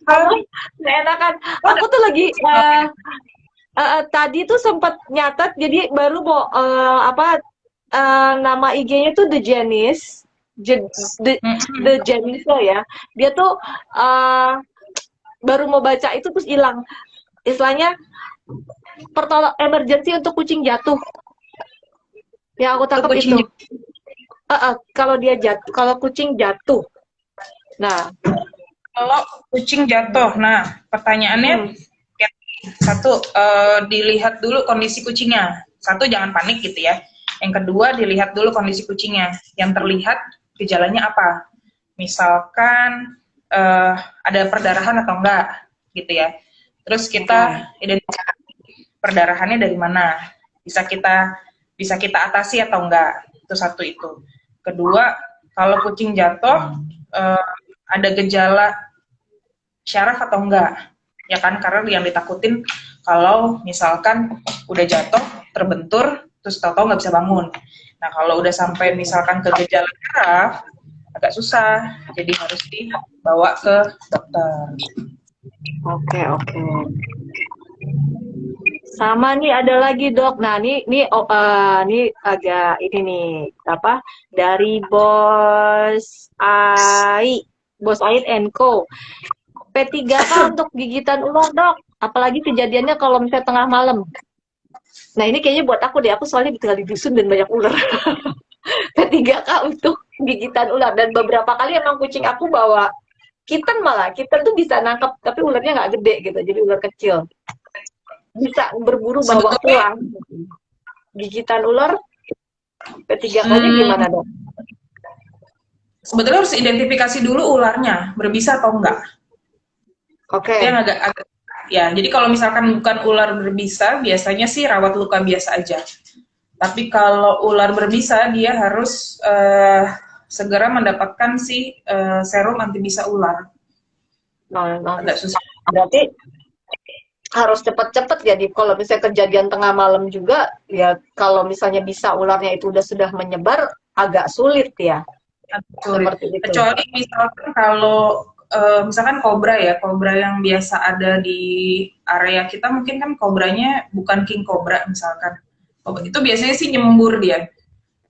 Apa? Nggak enakan. Oh, Aku tuh lagi oke. tadi tuh sempat nyatet, jadi baru mau nama IG-nya tuh The Janice, The Mm-mm. Janice ya. Dia tuh eh, baru mau baca itu terus hilang. Istilahnya pertolongan emergency untuk kucing jatuh. Yang aku Untuk tangkap kucing. itu. Kalau dia jatuh, kalau kucing jatuh. Nah, Kalau kucing jatuh, nah pertanyaannya hmm, ya, satu, dilihat dulu kondisi kucingnya. Satu, jangan panik gitu ya. Yang kedua, dilihat dulu kondisi kucingnya. Yang terlihat gejalanya apa. Misalkan ada perdarahan atau enggak gitu ya. Terus kita oke. identifikasi perdarahannya dari mana. Bisa kita atasi atau enggak. Itu satu itu. Kedua, kalau kucing jatuh eh, ada gejala syaraf atau enggak, ya kan, karena yang ditakutin kalau misalkan udah jatuh terbentur terus tahu-tahu nggak bisa bangun. Nah kalau udah sampai misalkan ke gejala syaraf agak susah, jadi harus dibawa ke dokter. Oke, oke. Sama nih ada lagi dok. Nah ini agak ini nih apa dari Bos Ait and Co. P3K untuk gigitan ular dok. Apalagi kejadiannya kalau misalnya tengah malam. Nah ini kayaknya buat aku deh. Aku soalnya tinggal di dusun dan banyak ular. P3K untuk gigitan ular dan beberapa kali emang kucing aku bawa kitten malah. Kitten tuh bisa nangkep tapi ularnya nggak gede gitu. Jadi ular kecil. Bisa berburu bawa Sebetulnya pulang. Gigitan ular P3K-nya hmm, gimana dok? sebetulnya harus identifikasi dulu ularnya berbisa atau enggak. Itu yang Oke. agak ya. Jadi kalau misalkan bukan ular berbisa, biasanya sih rawat luka biasa aja. Tapi kalau ular berbisa, dia harus segera mendapatkan si serum antibisa ular. Nah, Agak susah. berarti harus cepet-cepet jadi kalau misalnya kejadian tengah malam juga ya kalau misalnya bisa ularnya itu sudah menyebar agak sulit ya Agak sulit. seperti itu. Kecuali misalkan kalau misalkan kobra ya, kobra yang biasa ada di area kita mungkin kan kobranya bukan king kobra misalkan. Itu biasanya sih nyembur dia.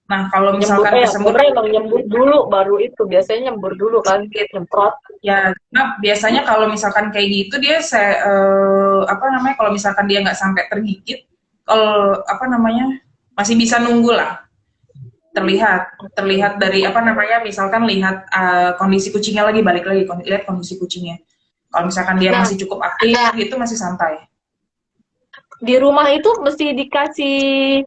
Nah, kalau Nyembur misalkan kobra kesemutan emang nyembur dulu baru itu biasanya nyembur dulu kan nyemprot. ya, nah, biasanya kalau misalkan kayak gitu dia apa namanya, kalau misalkan dia nggak sampai tergigit, kalau apa namanya masih bisa nunggu lah, terlihat terlihat dari apa namanya, misalkan lihat kondisi kucingnya lagi, balik lagi lihat kondisi kucingnya. Kalau misalkan dia Nah masih cukup aktif gitu masih santai. di rumah itu mesti dikasih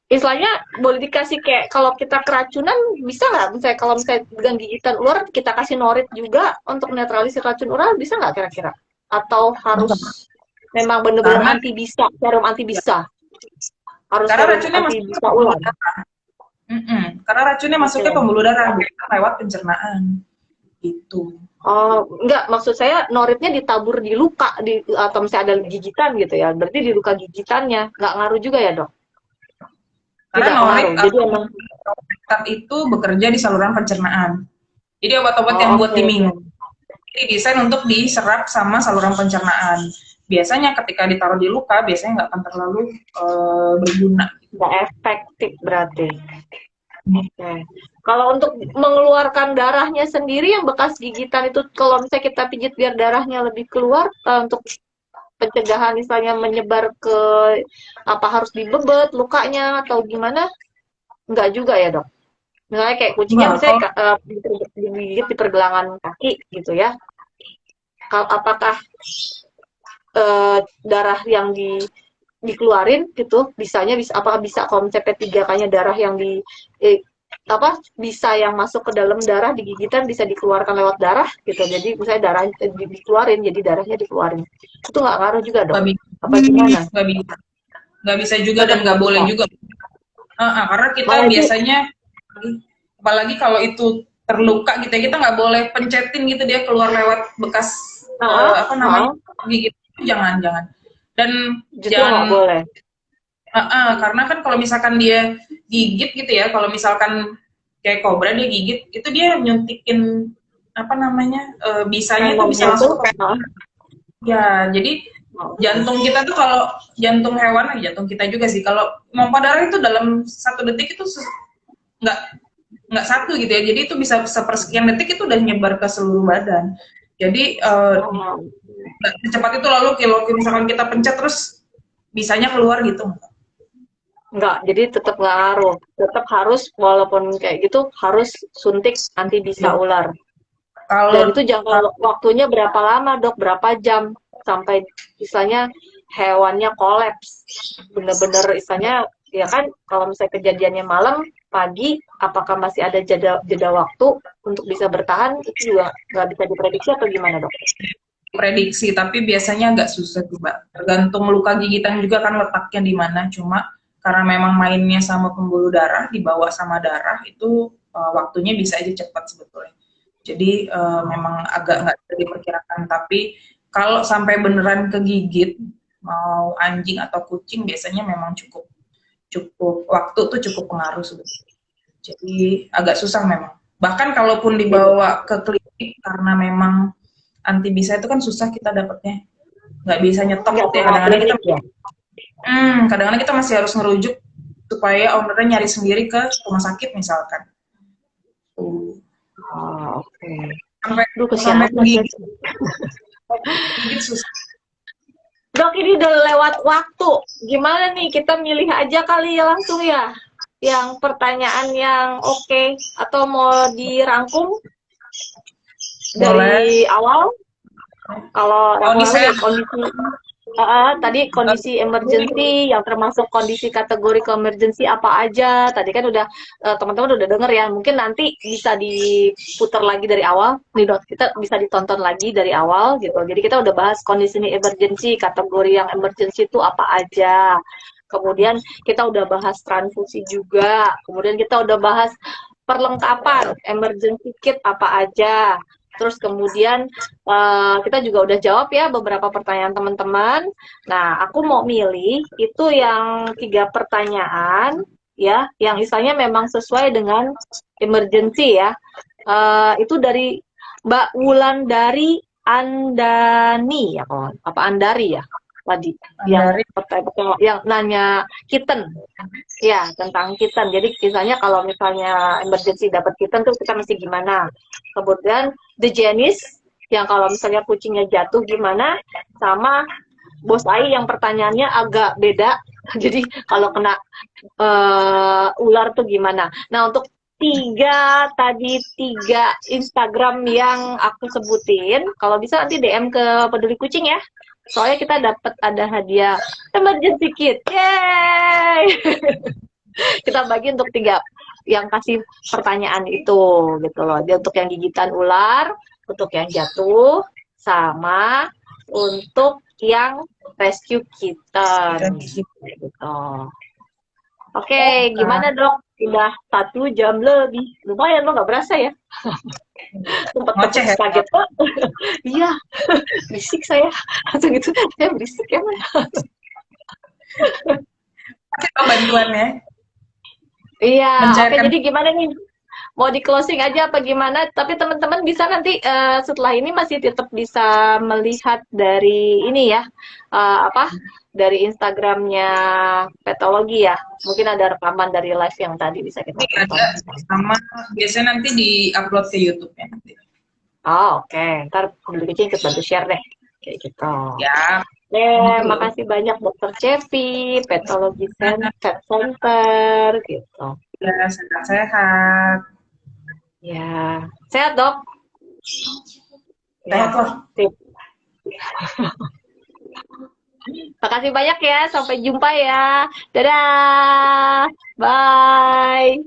istilahnya boleh dikasih kayak kalau kita keracunan bisa nggak misalnya kalau misalnya dengan gigitan ular kita kasih norit juga untuk netralisir racun ular bisa nggak kira-kira atau harus memang benar-benar Karena anti bisa serum anti bisa harus karena serum racunnya anti masuknya bisa pembuluh ular. darah. Karena racunnya Oke. masuknya pembuluh darah bukan lewat pencernaan gitu. Oh enggak maksud saya noritnya ditabur di luka di atau misalnya ada gigitan gitu ya berarti di luka gigitannya nggak ngaruh juga ya dok Karena tidak norit pengaruh jadi atau emang obat itu bekerja di saluran pencernaan. Jadi obat-obat yang oh, buat oke diminum oke. ini desain untuk diserap sama saluran pencernaan. Biasanya ketika ditaruh di luka, biasanya nggak akan terlalu berguna. Nggak efektif berarti. Oke. Kalau untuk mengeluarkan darahnya sendiri yang bekas gigitan itu kalau misalnya kita pijit biar darahnya lebih keluar untuk pencegahan misalnya menyebar ke apa harus dibebet lukanya atau gimana? Enggak juga ya, Dok. Misalnya kayak kucingnya Enggak, misalnya kalau digigit di pergelangan kaki gitu ya. Kalau apakah darah yang dikeluarin gitu bisanya bisa apakah bisa kalau misalnya P3K-nya darah yang apa bisa yang masuk ke dalam darah digigitan bisa dikeluarkan lewat darah gitu jadi misalnya darah dikeluarin jadi darahnya dikeluarin itu nggak ngaruh juga dok nggak bisa, apa gimana nggak bisa, nggak bisa juga tetap dan nggak nggak boleh bisa juga. Karena kita malah itu biasanya, apalagi kalau itu terluka gitu ya, kita nggak boleh pencetin gitu dia keluar lewat bekas apa namanya gigit. Jangan, jangan. Dan justru nggak jangan. boleh Karena kan kalau misalkan dia gigit gitu ya, kalau misalkan kayak kobra dia gigit, itu dia nyuntikin apa namanya, bisanya tuh bisa Tangannya tuh, masuk ke, ya, jadi jantung kita tuh kalau jantung hewan, jantung kita juga sih, kalau pompa darah itu dalam 1 detik itu nggak nggak satu gitu ya, jadi itu bisa sepersekian detik itu udah nyebar ke seluruh badan. Jadi nggak secepat itu, lalu kalau misalkan kita pencet terus bisanya keluar gitu. enggak, jadi tetap nggak ngaruh. Tetap harus, walaupun kayak gitu, harus suntik anti bisa Ya. ular. Dan Kalau itu jangka waktunya berapa lama, Dok? Berapa jam sampai misalnya hewannya kolaps? Bener-bener misalnya, ya kan, kalau misalnya kejadiannya malam, pagi, apakah masih ada jeda waktu untuk bisa bertahan? Itu juga nggak bisa diprediksi atau gimana, Dok? prediksi, tapi biasanya agak susah tuh, Mbak. Tergantung luka gigitan juga kan letaknya di mana. Cuma karena memang mainnya sama pembuluh darah, dibawa sama darah, itu waktunya bisa aja cepat sebetulnya. Jadi memang agak nggak bisa diperkirakan. Tapi kalau sampai beneran kegigit, mau anjing atau kucing, biasanya memang cukup cukup waktu tuh cukup pengaruh sebetulnya. Jadi agak susah memang. Bahkan kalaupun dibawa ke klinik karena memang anti bisa itu kan susah kita dapatnya, nggak bisa nyetok Nggak gitu ya, semua kadang-kadang kita klinik ya? kadang-kadang kita masih harus ngerujuk supaya ownernya nyari sendiri ke rumah sakit misalkan. Oh, oke. Sampai Duh, sampai kesianan ya. gigit susah. Dok, ini udah lewat waktu. Gimana nih, kita milih aja kali ya langsung ya? Yang pertanyaan yang oke, atau mau dirangkum Boleh. dari awal? Kalau Oh, yang ini lalu saya ya kondisi, tadi kondisi emergency, yang termasuk kondisi kategori ke emergency apa aja. Tadi kan udah, teman-teman udah denger ya. Mungkin nanti bisa diputar lagi dari awal. Nih Dok, kita bisa ditonton lagi dari awal gitu. Jadi kita udah bahas kondisi ini emergency, kategori yang emergency itu apa aja. Kemudian kita udah bahas transfusi juga. Kemudian kita udah bahas perlengkapan emergency kit apa aja. Terus kemudian kita juga udah jawab ya beberapa pertanyaan teman-teman. Nah, aku mau milih itu yang 3 pertanyaan ya, yang istilahnya memang sesuai dengan emergency ya. Itu dari Mbak Wulandari Andani ya, kalau apa Andari ya tadi, yang dari yang nanya kitten. Ya, tentang kitten. Jadi kisahnya kalau misalnya emergency dapat kitten tuh kita mesti gimana. Kemudian the Janice yang kalau misalnya kucingnya jatuh gimana, sama Bos Ai yang pertanyaannya agak beda. Jadi kalau kena ular tuh gimana. Nah, untuk tiga Instagram yang aku sebutin, kalau bisa nanti DM ke Peduli Kucing ya. Soalnya kita dapat ada hadiah emergency kit. Yeay! Kita bagi untuk 3 yang kasih pertanyaan itu gitu loh. Dia untuk yang gigitan ular, untuk yang jatuh, sama untuk yang rescue kitten gitu. Oke, gimana Dok? Udah 1 jam lebih. Lumayan lo, nggak berasa ya? Sempat ngoceh ya. kaget. Iya, berisik saya. Langsung gitu, saya berisik ya. Kita bantuannya Iya, oke. mencairkan. Jadi gimana nih? Mau di closing aja apa gimana? Tapi teman-teman bisa nanti setelah ini masih tetap bisa melihat dari ini ya, apa? Dari Instagramnya Petologi ya. Mungkin ada rekaman dari live yang tadi bisa kita Ini tonton. ada sama, biasanya nanti di-upload ke YouTube ya nanti. Oh, oke. Ntar Peduli Kucing ikut bantu share deh. Kayak gitu. Ya, Makasih banyak Dokter Cevi, Petologi Pet Center, gitu. ya, sehat-sehat. Ya, sehat dok. Sehat Ya, loh. sip. Makasih banyak ya, sampai jumpa ya. Dadah, bye.